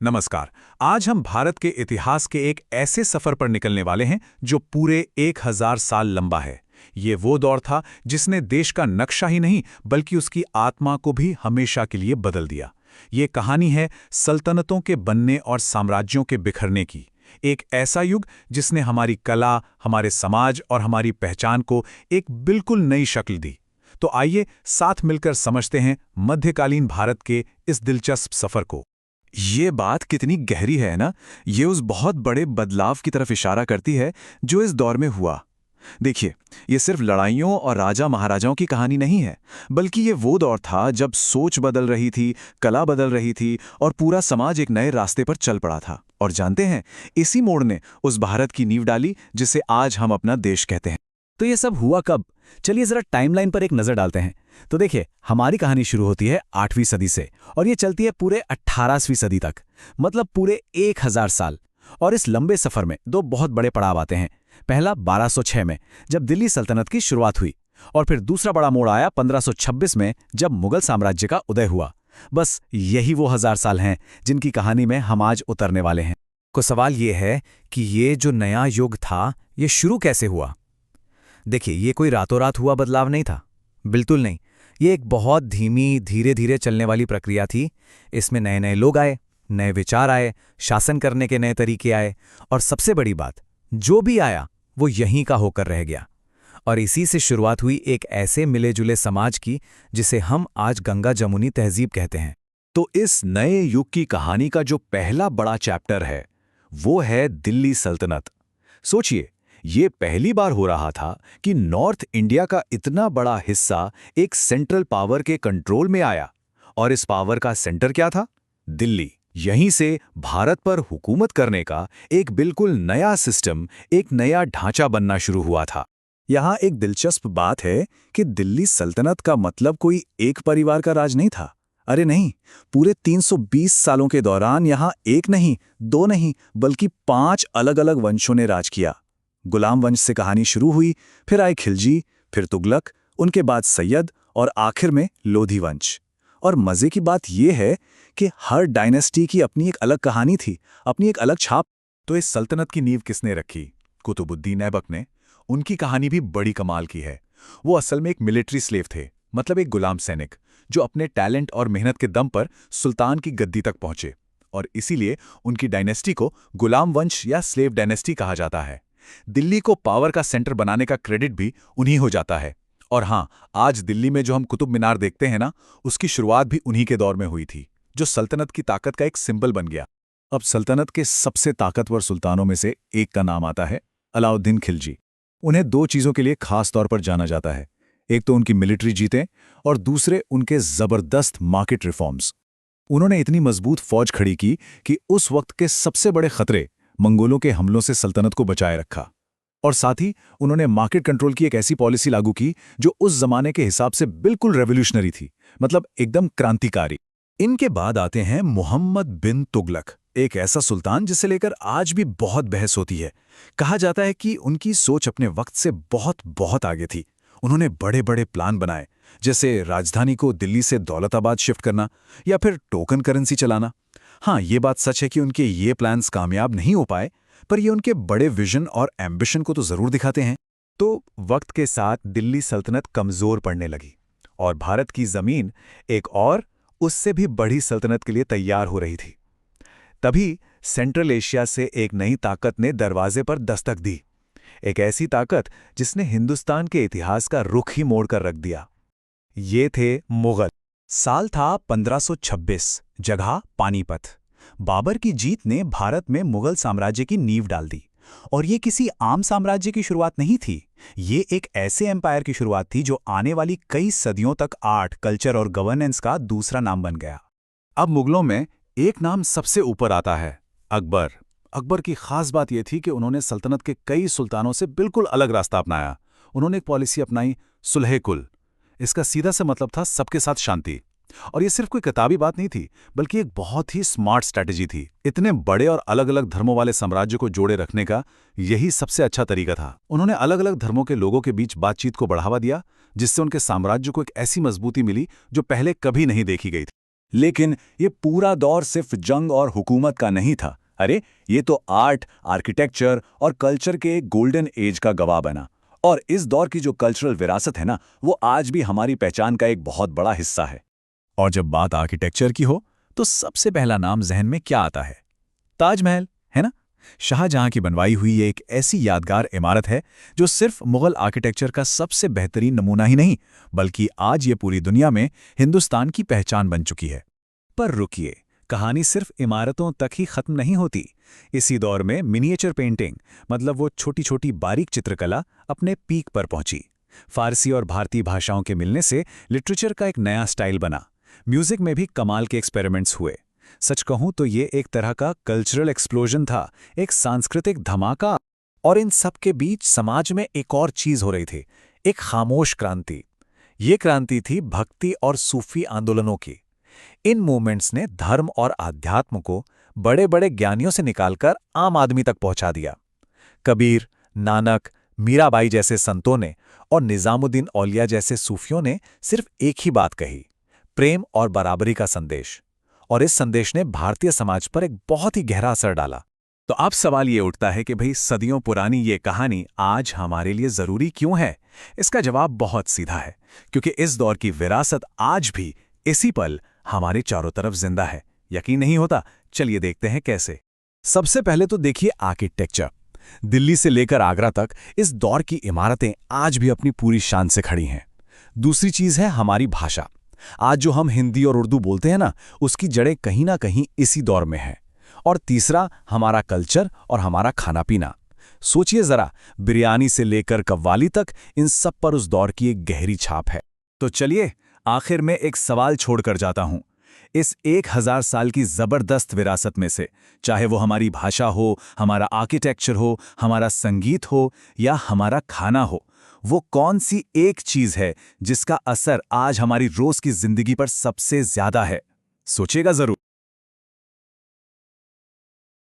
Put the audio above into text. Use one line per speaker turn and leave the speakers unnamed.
नमस्कार। आज हम भारत के इतिहास के एक ऐसे सफर पर निकलने वाले हैं जो पूरे 1000 साल लंबा है। ये वो दौर था जिसने देश का नक्शा ही नहीं बल्कि उसकी आत्मा को भी हमेशा के लिए बदल दिया। ये कहानी है सल्तनतों के बनने और साम्राज्यों के बिखरने की। एक ऐसा युग जिसने हमारी कला, हमारे समाज और हमारी पहचान को एक बिल्कुल नई शक्ल दी। तो आइए साथ मिलकर समझते हैं मध्यकालीन भारत के इस दिलचस्प सफर को।
ये बात कितनी गहरी है ना। ये उस बहुत बड़े बदलाव की तरफ इशारा करती है जो इस दौर में हुआ। देखिए, ये सिर्फ लड़ाइयों और राजा महाराजाओं की कहानी नहीं है, बल्कि ये वो दौर था जब सोच बदल रही थी, कला बदल रही थी और पूरा समाज एक नए रास्ते पर चल पड़ा था। और जानते हैं, इसी मोड़ ने उस भारत की नींव डाली जिसे आज हम अपना देश कहते हैं।
तो ये सब हुआ कब? चलिए जरा टाइमलाइन पर एक नजर डालते हैं। तो देखिए, हमारी कहानी शुरू होती है 8वीं सदी से और ये चलती है पूरे 18वीं सदी तक, मतलब पूरे 1000 साल। और इस लंबे सफर में दो बहुत बड़े पड़ाव आते हैं। पहला 1206 में, जब दिल्ली सल्तनत की शुरुआत हुई, और फिर दूसरा बड़ा मोड़ आया 1526 में, जब मुगल साम्राज्य का उदय हुआ। बस यही वो 1000 साल हैं जिनकी कहानी में हम आज उतरने वाले हैं। तो सवाल ये है कि ये जो नया युग था, ये शुरू कैसे हुआ? देखिए, ये कोई रातों रात हुआ बदलाव नहीं था, बिल्कुल नहीं। ये एक बहुत धीमी, धीरे धीरे चलने वाली प्रक्रिया थी। इसमें नए नए लोग आए, नए विचार आए, शासन करने के नए तरीके आए, और सबसे बड़ी बात, जो भी आया वो यहीं का होकर रह गया। और इसी से शुरुआत हुई एक ऐसे मिले जुले समाज की जिसे हम आज गंगा जमुनी तहजीब कहते हैं।
तो इस नए युग की कहानी का जो पहला बड़ा चैप्टर है, वो है दिल्ली सल्तनत। सोचिए, ये पहली बार हो रहा था कि नॉर्थ इंडिया का इतना बड़ा हिस्सा एक सेंट्रल पावर के कंट्रोल में आया। और इस पावर का सेंटर क्या था? दिल्ली। यहीं से भारत पर हुकूमत करने का एक बिल्कुल नया सिस्टम, एक नया ढांचा बनना शुरू हुआ था। यहाँ एक दिलचस्प बात है कि दिल्ली सल्तनत का मतलब कोई एक परिवार का राज नहीं था। अरे नहीं, पूरे 320 सालों के दौरान यहाँ एक नहीं, दो नहीं, बल्कि 5 अलग अलग वंशों ने राज किया। गुलाम वंश से कहानी शुरू हुई, फिर आए खिलजी, फिर तुगलक, उनके बाद सैयद और आखिर में लोधी वंश। और मजे की बात यह है कि हर डायनेस्टी की अपनी एक अलग कहानी थी, अपनी एक अलग छाप।
तो इस सल्तनत की नींव किसने रखी? कुतुबुद्दीन ऐबक ने। उनकी कहानी भी बड़ी कमाल की है। वो असल में एक मिलिट्री स्लेव थे, मतलब एक गुलाम सैनिक, जो अपने टैलेंट और मेहनत के दम पर सुल्तान की गद्दी तक पहुंचे। और इसीलिए उनकी डायनेस्टी को गुलाम वंश या स्लेव डायनेस्टी कहा जाता है। दिल्ली को पावर का सेंटर बनाने का क्रेडिट भी उन्हीं हो जाता है। और हाँ, आज दिल्ली में जो हम कुतुब मीनार देखते हैं ना, उसकी शुरुआत भी उन्हीं के दौर में हुई थी, जो सल्तनत की ताकत का एक सिंबल बन गया।
अब सल्तनत के सबसे ताकतवर सुल्तानों में से एक का नाम आता है अलाउद्दीन खिलजी। उन्हें दो चीज़ों के लिए खास तौर पर जाना जाता है। एक तो उनकी मिलिट्री जीतें और दूसरे उनके ज़बरदस्त मार्केट रिफॉर्म्स। उन्होंने इतनी मजबूत फौज खड़ी की कि उस वक्त के सबसे बड़े खतरे, मंगोलों के हमलों से सल्तनत को बचाए रखा। और साथ ही उन्होंने मार्केट कंट्रोल की एक ऐसी पॉलिसी लागू की जो उस जमाने के हिसाब से बिल्कुल रेवोल्यूशनरी थी, मतलब एकदम क्रांतिकारी। इनके बाद आते हैं मोहम्मद बिन तुगलक, एक ऐसा सुल्तान जिसे लेकर आज भी बहुत बहस होती है। कहा जाता है कि उनकी सोच अपने वक्त से बहुत बहुत आगे थी। उन्होंने बड़े बड़े प्लान बनाए, जैसे राजधानी को दिल्ली से दौलताबाद शिफ्ट करना या फिर टोकन करेंसी चलाना। हाँ, ये बात सच है कि उनके ये प्लान्स कामयाब नहीं हो पाए, पर ये उनके बड़े विजन और एम्बिशन को तो जरूर दिखाते हैं।
तो वक्त के साथ दिल्ली सल्तनत कमजोर पड़ने लगी और भारत की जमीन एक और उससे भी बड़ी सल्तनत के लिए तैयार हो रही थी। तभी सेंट्रल एशिया से एक नई ताकत ने दरवाजे पर दस्तक दी, एक ऐसी ताकत जिसने हिंदुस्तान के इतिहास का रुख ही मोड़ कर रख दिया। ये थे मुगल। साल था 1526, जगह पानीपत। बाबर की जीत ने भारत में मुगल साम्राज्य की नींव डाल दी। और ये किसी आम साम्राज्य की शुरुआत नहीं थी, ये एक ऐसे एम्पायर की शुरुआत थी जो आने वाली कई सदियों तक आर्ट, कल्चर और गवर्नेंस का दूसरा नाम बन गया।
अब मुगलों में एक नाम सबसे ऊपर आता है, अकबर। अकबर की खास बात यह थी कि उन्होंने सल्तनत के कई सुल्तानों से बिल्कुल अलग रास्ता अपनाया। उन्होंने एक पॉलिसी अपनाई, सुलह-ए-कुल। इसका सीधा सा मतलब था सबके साथ शांति। और ये सिर्फ कोई किताबी बात नहीं थी, बल्कि एक बहुत ही स्मार्ट स्ट्रैटेजी थी। इतने बड़े और अलग अलग धर्मों वाले साम्राज्य को जोड़े रखने का यही सबसे अच्छा तरीका था। उन्होंने अलग अलग धर्मों के लोगों के बीच बातचीत को बढ़ावा दिया, जिससे उनके साम्राज्य को एक ऐसी मजबूती मिली जो पहले कभी नहीं देखी गई थी। लेकिन ये पूरा दौर सिर्फ जंग और हुकूमत का नहीं था। अरे ये तो आर्ट, आर्किटेक्चर और कल्चर के एक गोल्डन एज का गवाह बना। और इस दौर की जो कल्चरल विरासत है ना, वो आज भी हमारी पहचान का एक बहुत बड़ा हिस्सा है।
और जब बात आर्किटेक्चर की हो तो सबसे पहला नाम जहन में क्या आता है? ताजमहल, है ना? शाहजहां की बनवाई हुई ये एक ऐसी यादगार इमारत है जो सिर्फ मुगल आर्किटेक्चर का सबसे बेहतरीन नमूना ही नहीं, बल्कि आज ये पूरी दुनिया में हिंदुस्तान की पहचान बन चुकी है। पर रुकिए, कहानी सिर्फ इमारतों तक ही खत्म नहीं होती। इसी दौर में मिनिएचर पेंटिंग, मतलब वो छोटी छोटी बारीक चित्रकला, अपने पीक पर पहुंची। फारसी और भारतीय भाषाओं के मिलने से लिटरेचर का एक नया स्टाइल बना। म्यूजिक में भी कमाल के एक्सपेरिमेंट्स हुए। सच कहूं तो ये एक तरह का कल्चरल एक्सप्लोजन था, एक सांस्कृतिक धमाका। और इन सब के बीच समाज में एक और चीज हो रही थी, एक खामोश क्रांति। ये क्रांति थी भक्ति और सूफी आंदोलनों की। इन मूवमेंट्स ने धर्म और आध्यात्म को बड़े बड़े ज्ञानियों से निकालकर आम आदमी तक पहुंचा दिया। कबीर, नानक, मीराबाई जैसे संतों ने और निजामुद्दीन औलिया जैसे सूफियों ने सिर्फ एक ही बात कही, प्रेम और बराबरी का संदेश। और इस संदेश ने भारतीय समाज पर एक बहुत ही गहरा असर डाला। तो अब सवाल ये उठता है कि भाई सदियों पुरानी ये कहानी आज हमारे लिए जरूरी क्यों है? इसका जवाब बहुत सीधा है, क्योंकि इस दौर की विरासत आज भी इसी पल हमारे चारों तरफ जिंदा है। यकीन नहीं होता? चलिए देखते हैं कैसे। सबसे पहले तो देखिए आर्किटेक्चर। दिल्ली से लेकर आगरा तक इस दौर की इमारतें आज भी अपनी पूरी शान से खड़ी हैं। दूसरी चीज है हमारी भाषा। आज जो हम हिंदी और उर्दू बोलते हैं ना, उसकी जड़ें कहीं ना कहीं इसी दौर में हैं। और तीसरा हमारा कल्चर और हमारा खाना पीना। सोचिए जरा, बिरयानी से लेकर कव्वाली तक, इन सब पर उस दौर की एक गहरी छाप है। तो चलिए आखिर में एक सवाल छोड़कर जाता हूं। इस 1000 साल की जबरदस्त विरासत में से, चाहे वो हमारी भाषा हो, हमारा आर्किटेक्चर हो, हमारा संगीत हो या हमारा खाना हो, वो कौन सी एक चीज है जिसका असर आज हमारी रोज की जिंदगी पर सबसे ज्यादा है? सोचिएगा जरूर।